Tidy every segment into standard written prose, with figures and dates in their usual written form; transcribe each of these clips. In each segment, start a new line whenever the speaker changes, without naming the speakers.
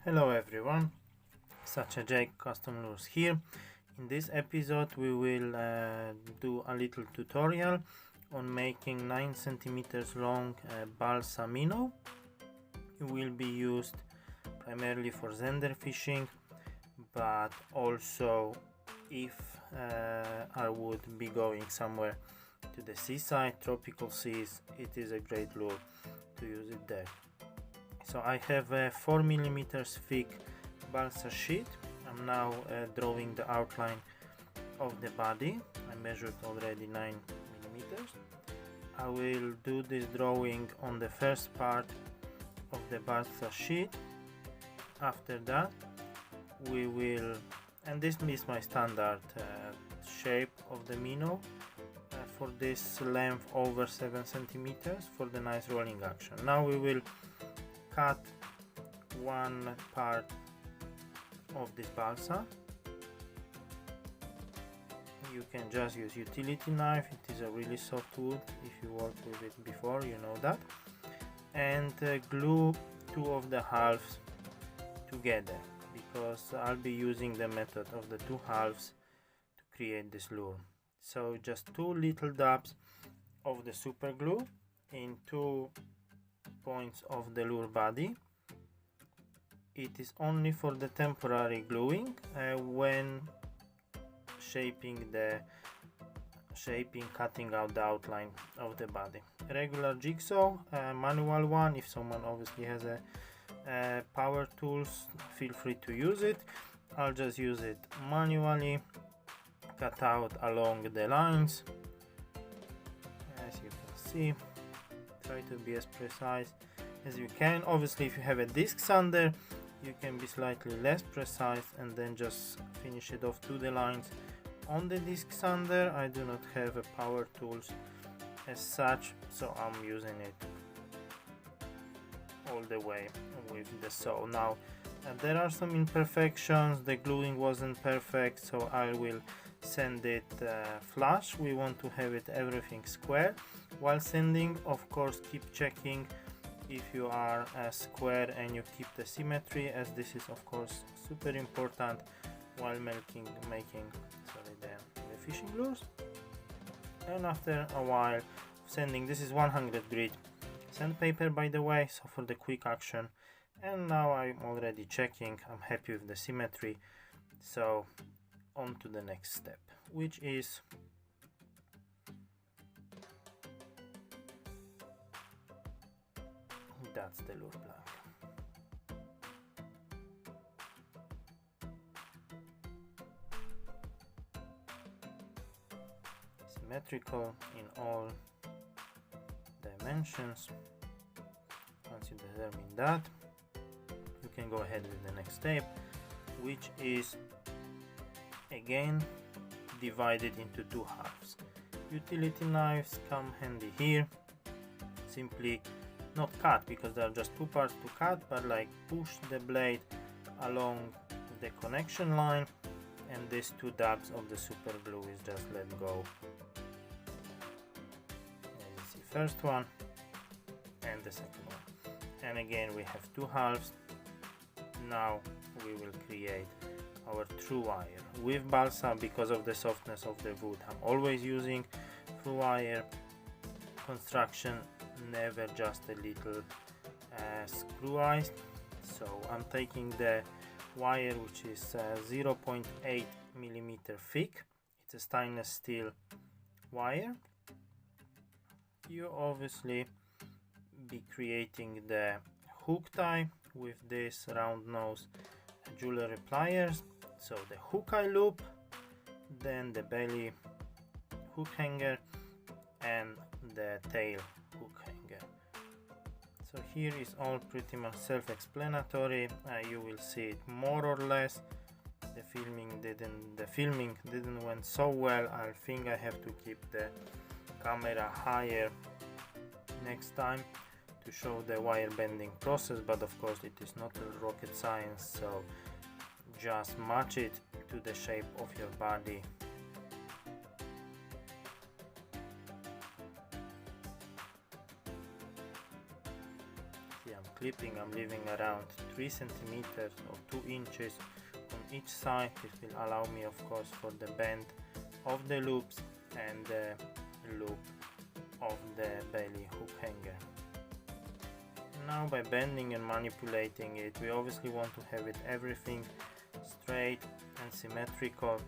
Hello everyone, such a Jake Custom Lures here. In this episode we will do a little tutorial on making 9 centimeters long balsa minnow. It will be used primarily for Zander fishing, but also if I would be going somewhere to the seaside, tropical seas, it is a great lure to use it there. So I have a 4mm thick balsa sheet. I'm now drawing the outline of the body. I measured already 9mm. I will do this drawing on the first part of the balsa sheet. After that we will, and this is my standard shape of the minnow for this length over 7 centimeters for the nice rolling action. Now we will cut one part of this balsa. You can just use utility knife, it is a really soft wood. If you worked with it before, you know that. And glue two of the halves together, because I'll be using the method of the two halves to create this lure. So just two little dabs of the super glue in two points of the lure body. It is only for the temporary gluing when cutting out the outline of the body. Regular jigsaw, manual one. If someone obviously has a power tools, feel free to use it. I'll just use it manually. Cut out along the lines, as you can see. Try to be as precise as you can. Obviously, if you have a disc sander, you can be slightly less precise and then just finish it off to the lines on the disc sander. I do not have a power tools as such, so I'm using it all the way with the saw. Now there are some imperfections. The gluing wasn't perfect, so I will sand it flush. We want to have it everything square. While sanding, of course, keep checking if you are square and you keep the symmetry, as this is of course super important while making the fishing lures. And after a while sanding, this is 100 grit sandpaper, by the way, so for the quick action. And now I'm already checking, I'm happy with the symmetry, so on to the next step, which is that's the lure blank. Symmetrical in all dimensions. Once you determine that, you can go ahead with the next step, which is again divided into two halves. Utility knives come handy here. Simply not cut, because there are just two parts to cut, but like push the blade along the connection line, and these two dabs of the super glue is just let go. As you see, first one and the second one, and again we have two halves. Now we will create our true wire with balsa. Because of the softness of the wood, I'm always using through wire construction, never just a little screwized. So I'm taking the wire, which is 0.8mm thick. It's a stainless steel wire. You obviously be creating the hook tie with this round nose jewelry pliers. So the hook eye loop, then the belly hook hanger, and the tail hook hanger. So here is all pretty much self-explanatory. You will see it more or less. The filming didn't went so well. I think I have to keep the camera higher next time to show the wire bending process, but of course it is not a rocket science, so just match it to the shape of your body. See, I'm clipping, I'm leaving around 3 centimeters or 2 inches on each side. This will allow me, of course, for the bend of the loops and the loop of the belly hook hanger. Now, by bending and manipulating it, we obviously want to have it everything straight and symmetrical,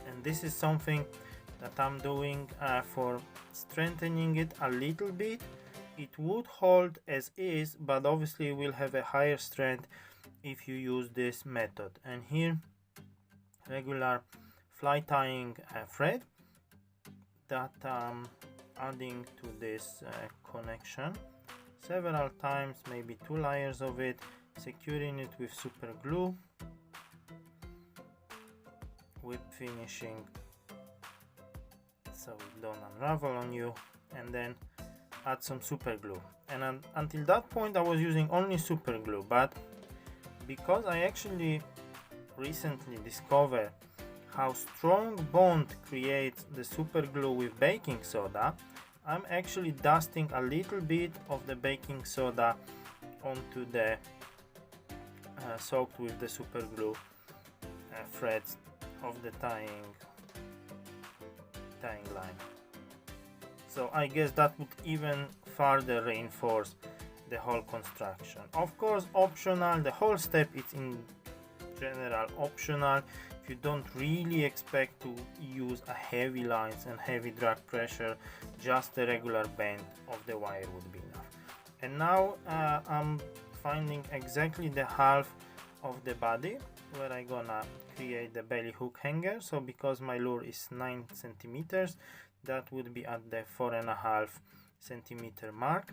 and this is something that I'm doing for strengthening it a little bit. It would hold as is, but obviously will have a higher strength if you use this method. And here, regular fly tying thread that I'm adding to this connection several times, maybe 2 layers of it, securing it with super glue, whip finishing so it don't unravel on you, and then add some super glue. And until that point I was using only super glue, but because I actually recently discovered how strong bond creates the super glue with baking soda, I'm actually dusting a little bit of the baking soda onto the soaked with the super glue threads of the tying line. So I guess that would even further reinforce the whole construction. Of course, optional, the whole step is in general optional. If you don't really expect to use a heavy lines and heavy drag pressure, just the regular bend of the wire would be enough. And now I'm finding exactly the half of the body where I'm gonna create the belly hook hanger. So because my lure is 9 centimeters, that would be at the 4.5 centimeter mark.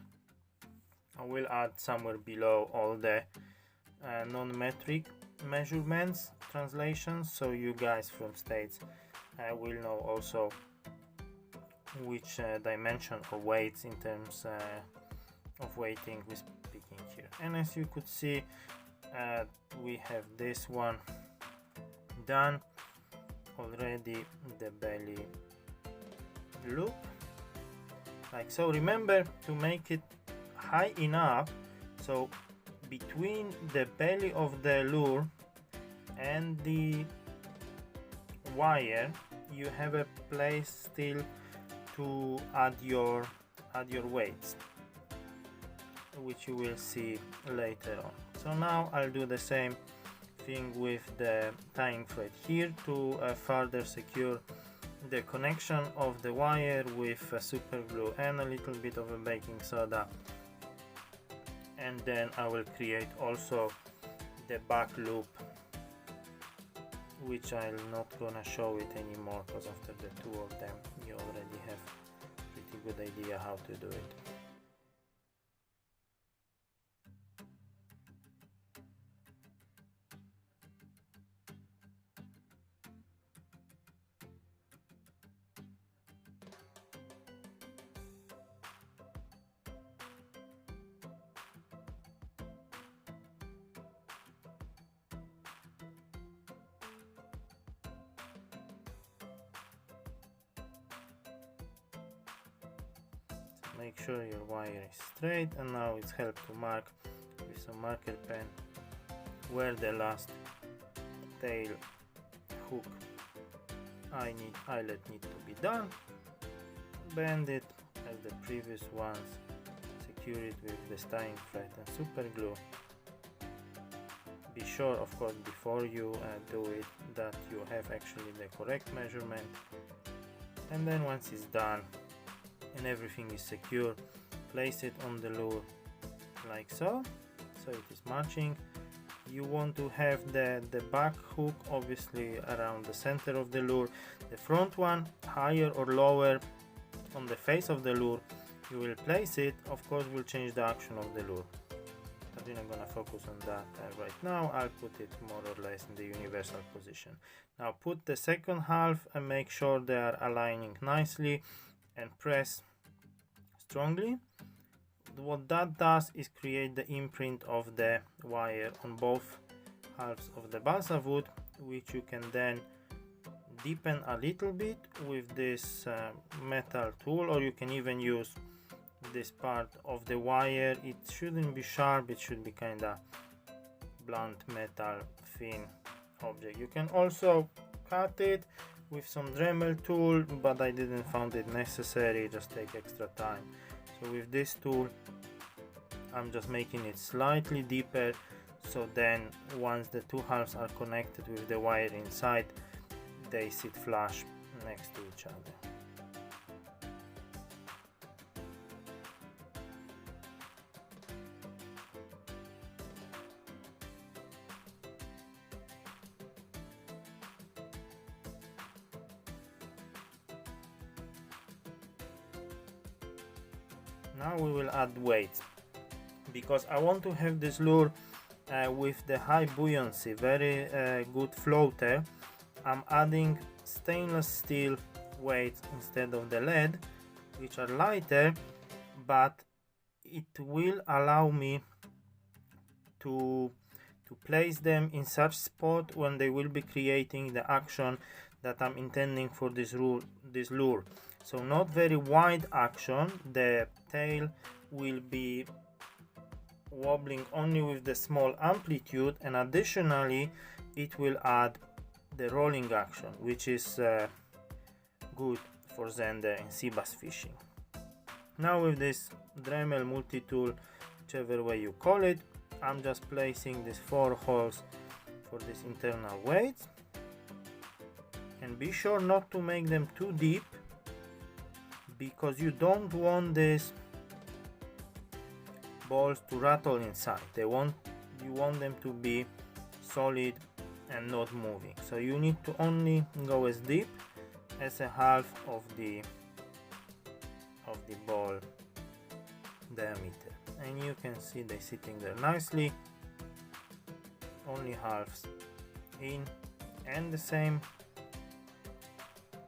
I will add somewhere below all the non-metric measurements translations, so you guys from States will know also which dimension or weights in terms of weighting we're speaking here. And as you could see, we have this one done already, the belly loop like so. Remember to make it high enough so between the belly of the lure and the wire you have a place still to add your weights, which you will see later on. So now I'll do the same thing with the tying thread here to further secure the connection of the wire with super glue and a little bit of a baking soda. And then I will create also the back loop, which I'm not gonna show it anymore because after the 2 of them you already have pretty good idea how to do it. Make sure your wire is straight, and now it's helped to mark with some marker pen where the last tail hook eyelet need to be done. Bend it as the previous ones, secure it with the tying thread and super glue. Be sure, of course, before you do it that you have actually the correct measurement, and then once it's done and everything is secure, place it on the lure like so, so it is matching. You want to have the back hook obviously around the center of the lure, the front one higher or lower on the face of the lure. You will place it, of course will change the action of the lure, but we're not gonna focus on that right now. I'll put it more or less in the universal position. Now put the second half and make sure they are aligning nicely and press strongly. What that does is create the imprint of the wire on both halves of the balsa wood, which you can then deepen a little bit with this metal tool, or you can even use this part of the wire. It shouldn't be sharp, it should be kind of blunt metal thin object. You can also cut it with some Dremel tool, but I didn't find it necessary, just take extra time. So with this tool I'm just making it slightly deeper, so then once the two halves are connected with the wire inside, they sit flush next to each other. Now we will add weights, because I want to have this lure with the high buoyancy, very good floater. I'm adding stainless steel weights instead of the lead, which are lighter, but it will allow me to place them in such spot when they will be creating the action that I'm intending for this lure. So not very wide action, the tail will be wobbling only with the small amplitude, and additionally it will add the rolling action, which is good for Zander and sea bass fishing. Now with this Dremel multi-tool, whichever way you call it, I'm just placing these 4 holes for these internal weights, and be sure not to make them too deep, because you don't want these balls to rattle inside. You want them to be solid and not moving. So you need to only go as deep as a half of the ball diameter, and you can see they're sitting there nicely, only halves in, and the same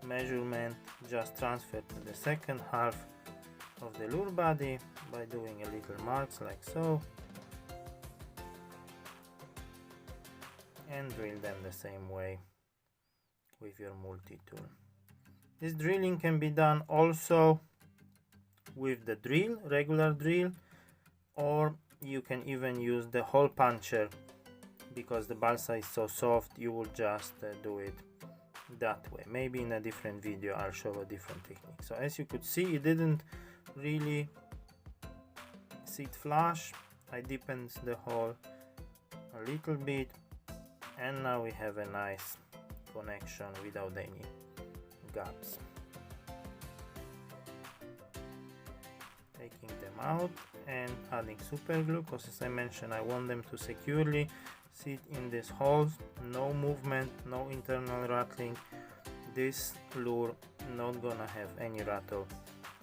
measurement just transferred to the second half of the lure body by doing a little marks like so, and drill them the same way with your multi-tool. This drilling can be done also with the drill, regular drill, or you can even use the hole puncher, because the balsa is so soft. You will just do it that way. Maybe in a different video I'll show a different technique. So as you could see, it didn't really sit flush. I deepened the hole a little bit, and now we have a nice connection without any gaps. Taking them out and adding super glue, because as I mentioned, I want them to securely sit in these holes. No movement, no internal rattling. This lure not gonna have any rattle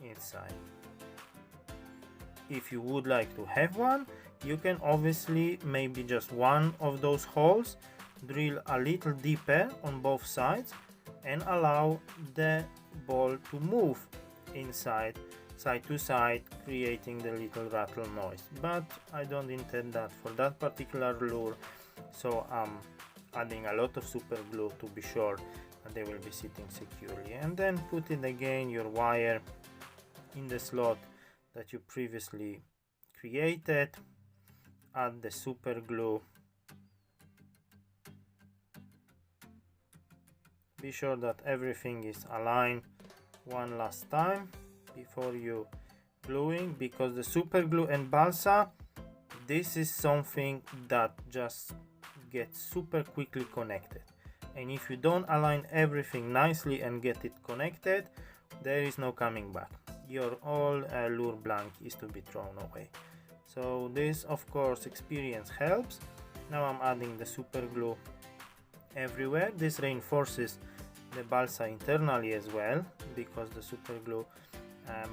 inside. If you would like to have one, you can obviously maybe just one of those holes drill a little deeper on both sides and allow the ball to move inside, side to side, creating the little rattle noise. But I don't intend that for that particular lure, so I'm adding a lot of super glue to be sure that they will be sitting securely. And then put it again, your wire, in the slot that you previously created. Add the super glue. Be sure that everything is aligned one last time before you gluing, because the super glue and balsa, this is something that just gets super quickly connected, and if you don't align everything nicely and get it connected, there is no coming back. Your whole lure blank is to be thrown away. So this, of course, experience helps. Now I'm adding the super glue everywhere. This reinforces the balsa internally as well, because the super glue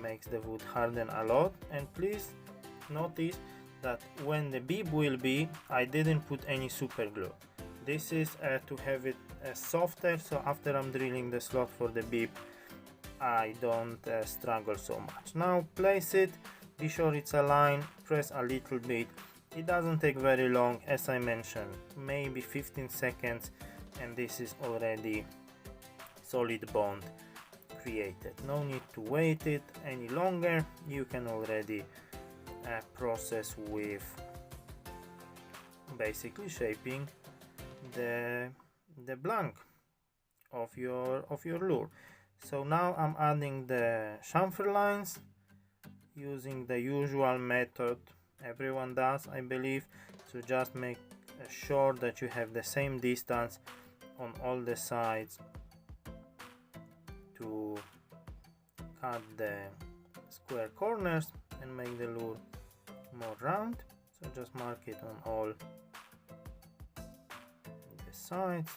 makes the wood harden a lot. And please notice that when the bib will be, I didn't put any super glue. This is to have it softer, so after I'm drilling the slot for the bib, I don't struggle so much. Now place it, be sure it's aligned, press a little bit. It doesn't take very long, as I mentioned, maybe 15 seconds, and this is already solid bond created. No need to wait it any longer. You can already process with basically shaping the blank of your lure. So now I'm adding the chamfer lines using the usual method everyone does, I believe. So just make sure that you have the same distance on all the sides to cut the square corners and make the lure more round. So just mark it on all the sides.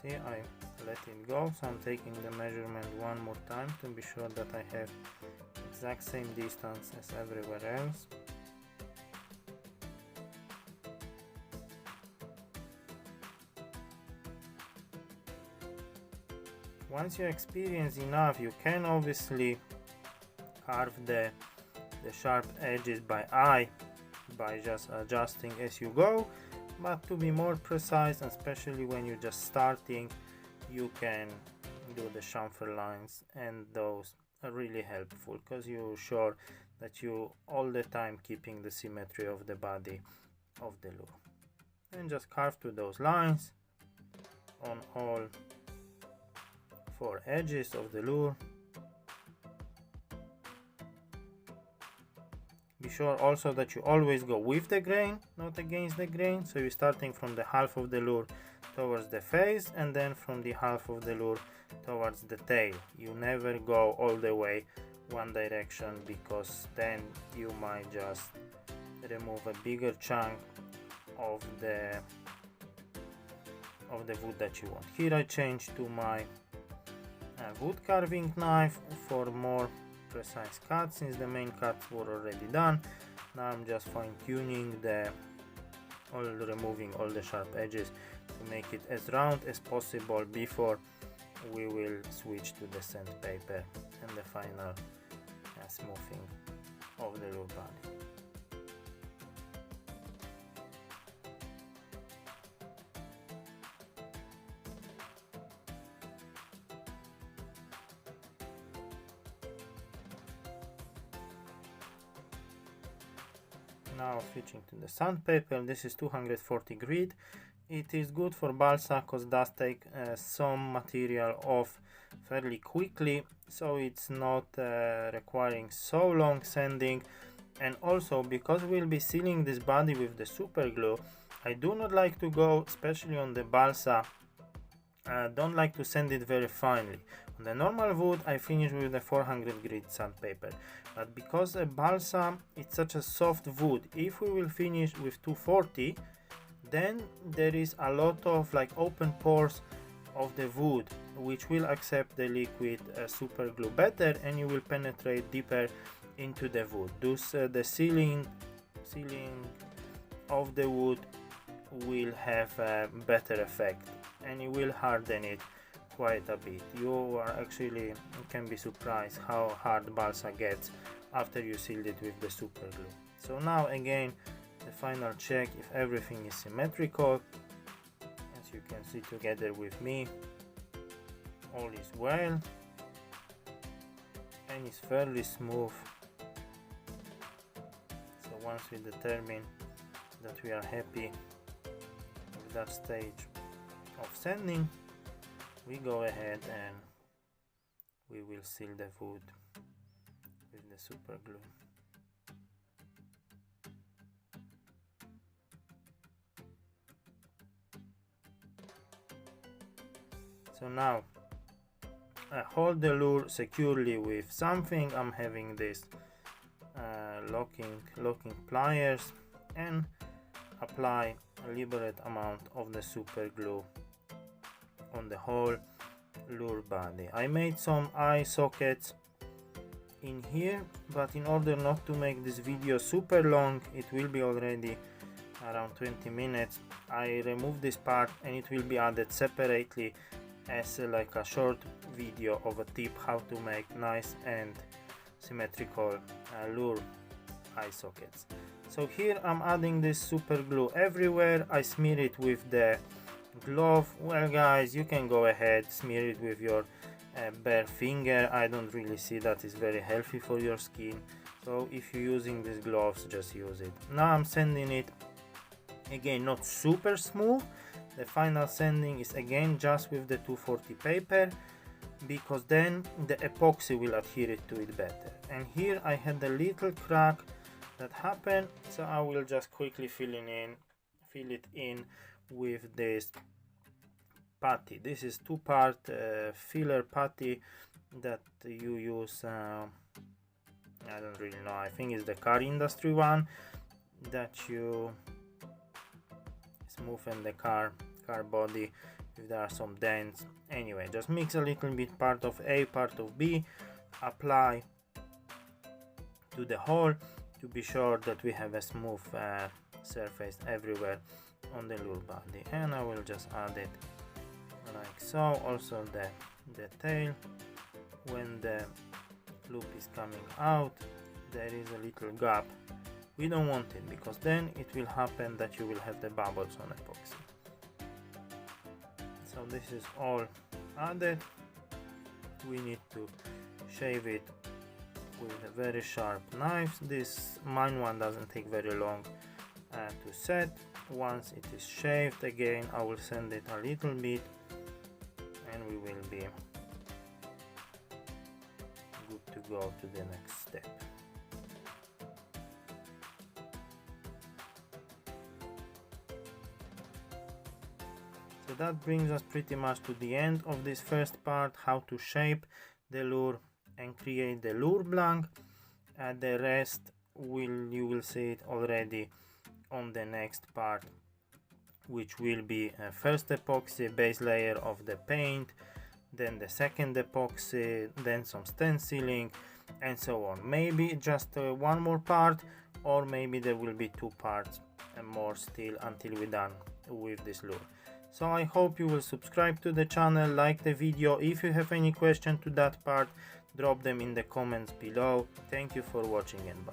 See, I let it go, so I'm taking the measurement one more time to be sure that I have exact same distance as everywhere else. Once you experience enough, you can obviously carve the sharp edges by eye by just adjusting as you go. But to be more precise, especially when you're just starting, you can do the chamfer lines, and those are really helpful because you're sure that you all the time keeping the symmetry of the body of the lure. And just carve to those lines on all 4 edges of the lure. Be sure also that you always go with the grain, not against the grain. So you're starting from the half of the lure towards the face, and then from the half of the lure towards the tail. You never go all the way one direction, because then you might just remove a bigger chunk of the wood that you want. Here I change to my wood carving knife for more precise cut, since the main cuts were already done. Now I'm just fine-tuning removing all the sharp edges to make it as round as possible before we will switch to the sandpaper and the final smoothing of the lure body. Now switching to the sandpaper. This is 240 grit. It is good for balsa because it does take some material off fairly quickly, so it's not requiring so long sanding. And also, because we'll be sealing this body with the super glue, I do not like to go, especially on the balsa, don't like to sand it very finely. On the normal wood I finish with the 400 grit sandpaper, but because a balsa it's such a soft wood, if we will finish with 240, then there is a lot of like open pores of the wood which will accept the liquid super glue better, and you will penetrate deeper into the wood. Thus the sealing of the wood will have a better effect, and you will harden it quite a bit. You can be surprised how hard balsa gets after you sealed it with the super glue. So now again, the final check if everything is symmetrical. As you can see together with me, all is well and is fairly smooth. So once we determine that we are happy with that stage of sanding, we go ahead and we will seal the wood with the super glue. So now I hold the lure securely with something. I'm having this locking pliers, and apply a liberate amount of the super glue on the whole lure body. I made some eye sockets in here, but in order not to make this video super long, it will be already around 20 minutes. I remove this part and it will be added separately as like a short video of a tip how to make nice and symmetrical lure eye sockets. So here I'm adding this super glue everywhere. I smear it with the glove. Well guys, you can go ahead, smear it with your bare finger. I don't really see that is very healthy for your skin, so if you're using these gloves, just use it. Now I'm sanding it again, not super smooth. The final sanding is again just with the 240 paper, because then the epoxy will adhere it to it better. And here I had a little crack that happened, so I will just quickly fill it in with this putty. This is 2-part filler putty that you use, I don't really know, I think it's the car industry one, that you smoothen the car body if there are some dents. Anyway, just mix a little bit, part of A, part of B, apply to the hole to be sure that we have a smooth surface everywhere on the lure body. And I will just add it like so. Also the tail, when the loop is coming out, there is a little gap. We don't want it, because then it will happen that you will have the bubbles on epoxy. So this is all added. We need to shave it with a very sharp knife. This mine one doesn't take very long to set. Once it is shaved, again I will sand it a little bit and we will be good to go to the next step. So that brings us pretty much to the end of this first part, how to shape the lure and create the lure blank. The rest you will see it already on the next part, which will be first epoxy, base layer of the paint, then the second epoxy, then some stenciling, and so on. Maybe just one more part, or maybe there will be 2 parts and more still until we're done with this lure. So I hope you will subscribe to the channel, like the video. If you have any question to that part, drop them in the comments below. Thank you for watching and bye.